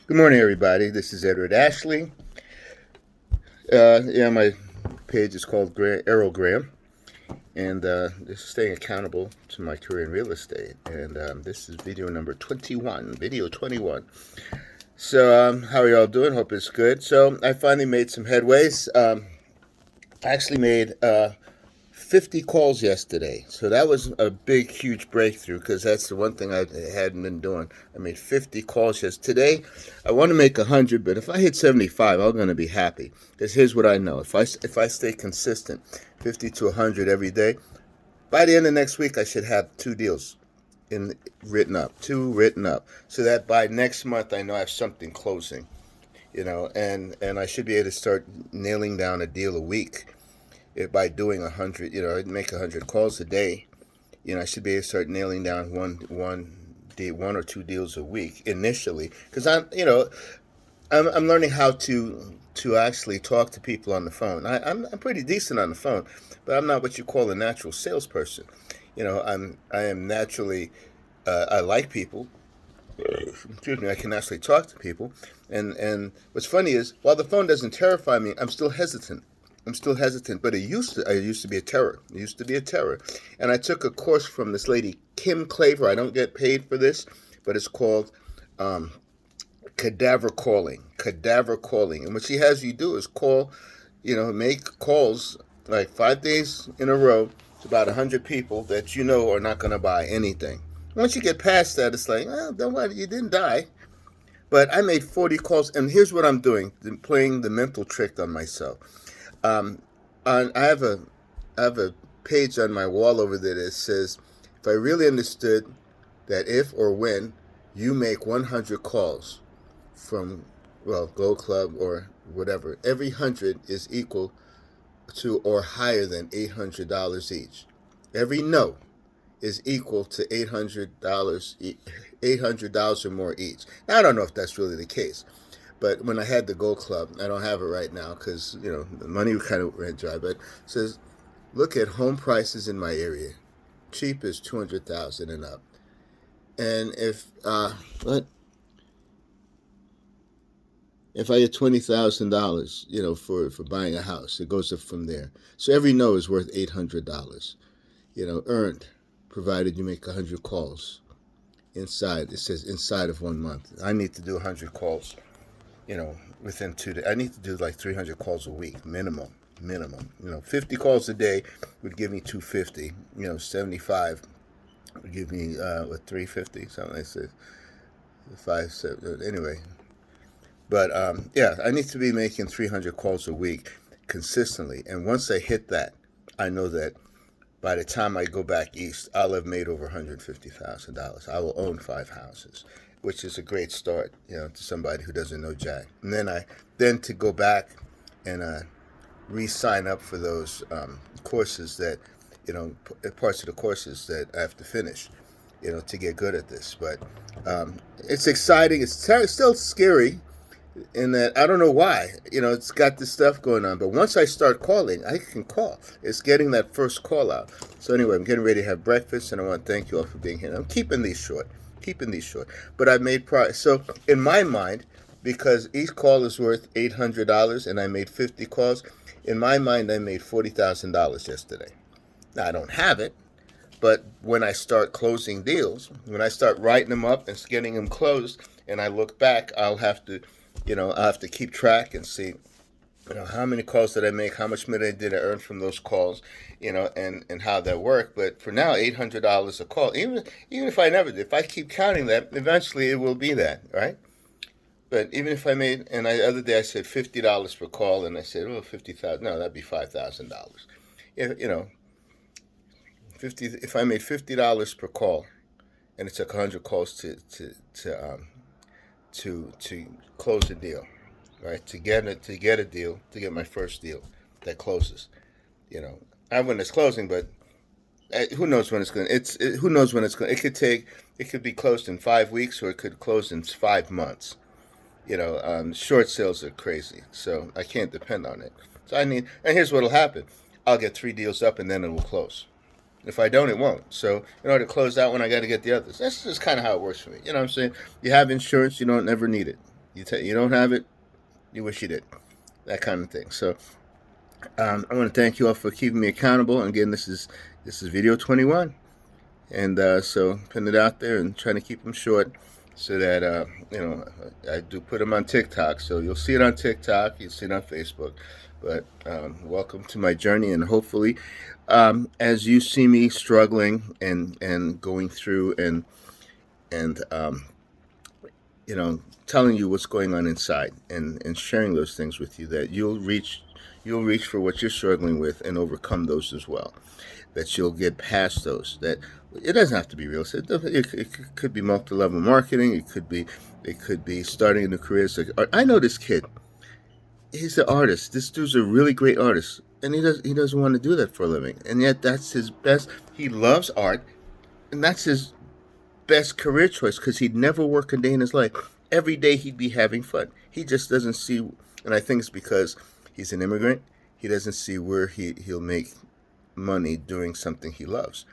Good morning, everybody. This is Edward Ashley. My page is called Errol Graham, and this is staying accountable to my career in real estate. And this is video number 21. Video 21. So, how are y'all doing? Hope it's good. So, I finally made some headways. I actually made 50 calls yesterday. So that was a big, huge breakthrough because that's the one thing I hadn't been doing. I made 50 calls yesterday. I want to make 100, but if I hit 75, I'm going to be happy. Because here's what I know. If I stay consistent, 50 to 100 every day, by the end of next week, I should have two deals two written up. So that by next month, I know I have something closing, and I should be able to start nailing down a deal a week by doing 100. I'd make 100 calls a day. I should be able to start nailing down one or two deals a week initially, because I'm learning how to actually talk to people on the phone. I'm pretty decent on the phone, but I'm not what you call a natural salesperson. I am naturally I like people. Excuse me. I can actually talk to people, and what's funny is while the phone doesn't terrify me, I'm still hesitant. But I used to be a terror. It used to be a terror. And I took a course from this lady, Kim Claver. I don't get paid for this, but it's called um, cadaver calling. Cadaver calling. And what she has you do is make calls like 5 days in a row to about 100 people that you know are not going to buy anything. Once you get past that, it's like, well, don't worry, you didn't die. But I made 40 calls, and here's what I'm doing: playing the mental trick on myself. Um, I have a page on my wall over there that says, if I really understood that if or when you make 100 calls from, well, Gold Club or whatever, every 100 is equal to or higher than $800 each. Every no is equal to $800, $800 or more each. Now, I don't know if that's really the case. But when I had the Gold Club, I don't have it right now because the money kind of ran dry. But it says, look at home prices in my area. Cheap is 200,000 and up. And what if I get $20,000, for buying a house, it goes up from there. So every no is worth $800, earned, provided you make 100 calls inside. It says inside of 1 month. I need to do 100 calls, within 2 days. I need to do like 300 calls a week minimum. Minimum. 50 calls a day would give me 250. 75 would give me 350, something like that. 5, 7. Anyway, but yeah, I need to be making 300 calls a week consistently. And once I hit that, I know that by the time I go back east, I'll have made over $150,000. I will own 5 houses, which is a great start, to somebody who doesn't know jack. And then to go back and re-sign up for those courses that, parts of the courses that I have to finish, to get good at this. But it's exciting. It's still scary in that I don't know why. It's got this stuff going on. But once I start calling, I can call. It's getting that first call out. So anyway, I'm getting ready to have breakfast, and I want to thank you all for being here. I'm keeping these short. Keeping these short. But I've made progress. So in my mind, because each call is worth $800 and I made 50 calls, in my mind, I made $40,000 yesterday. Now, I don't have it, but when I start closing deals, when I start writing them up and getting them closed, and I look back, I'll have to keep track and see, how many calls did I make, how much money did I earn from those calls, and how that worked. But for now, $800 a call. Even if I keep counting that, eventually it will be that, right? But even if I made, and the other day I said $50 per call, and I said, oh, 50,000. No, that'd be $5,000. If 50, if I made $50 per call, and it took 100 calls to close a deal, right? To get a deal, to get my first deal that closes. I when it's closing, but who knows when it's going? Who knows when it's going? It could be closed in 5 weeks, or it could close in 5 months. Short sales are crazy, so I can't depend on it. So and here's what'll happen: I'll get 3 deals up, and then it will close. If I don't, it won't. So in order to close that one, I got to get the others. That's just kind of how it works for me. You know what I'm saying? You have insurance, you don't never need it. You don't have it, you wish you did. That kind of thing. So I want to thank you all for keeping me accountable. And again, this is video 21, and so putting it out there and trying to keep them short, so that I do put them on TikTok. So you'll see it on TikTok, you'll see it on Facebook. But welcome to my journey, and hopefully, as you see me struggling and going through and telling you what's going on inside and sharing those things with you, that you'll reach for what you're struggling with and overcome those as well. That you'll get past those. That it doesn't have to be real estate. It could be multi-level marketing. It could be starting a new career. So I know this kid. He's an artist. This dude's a really great artist, and he doesn't want to do that for a living. And yet that's his best. He loves art, and that's his best career choice, because he'd never work a day in his life. Every day he'd be having fun. He just doesn't see, and I think it's because he's an immigrant. He doesn't see where he'll make money doing something he loves.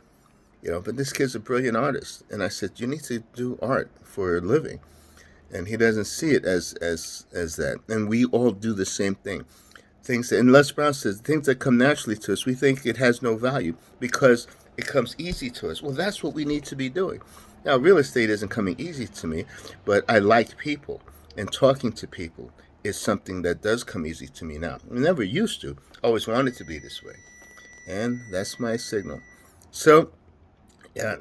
But this kid's a brilliant artist, and I said, you need to do art for a living, and he doesn't see it as that. And we all do the same thing. Things that, and Les Brown says, things that come naturally to us, we think it has no value because it comes easy to us. Well, that's what we need to be doing. Now, real estate isn't coming easy to me, but I like people, and talking to people is something that does come easy to me now. I never used to. Always wanted to be this way, and that's my signal. So, yeah,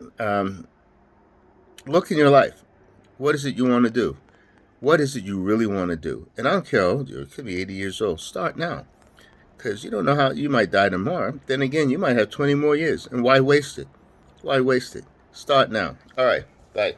look in your life. What is it you want to do? What is it you really want to do? And I don't care how old you are. It could be 80 years old. Start now, because you don't know how you might die tomorrow. Then again, you might have 20 more years, and why waste it? Why waste it? Start now. All right. Bye.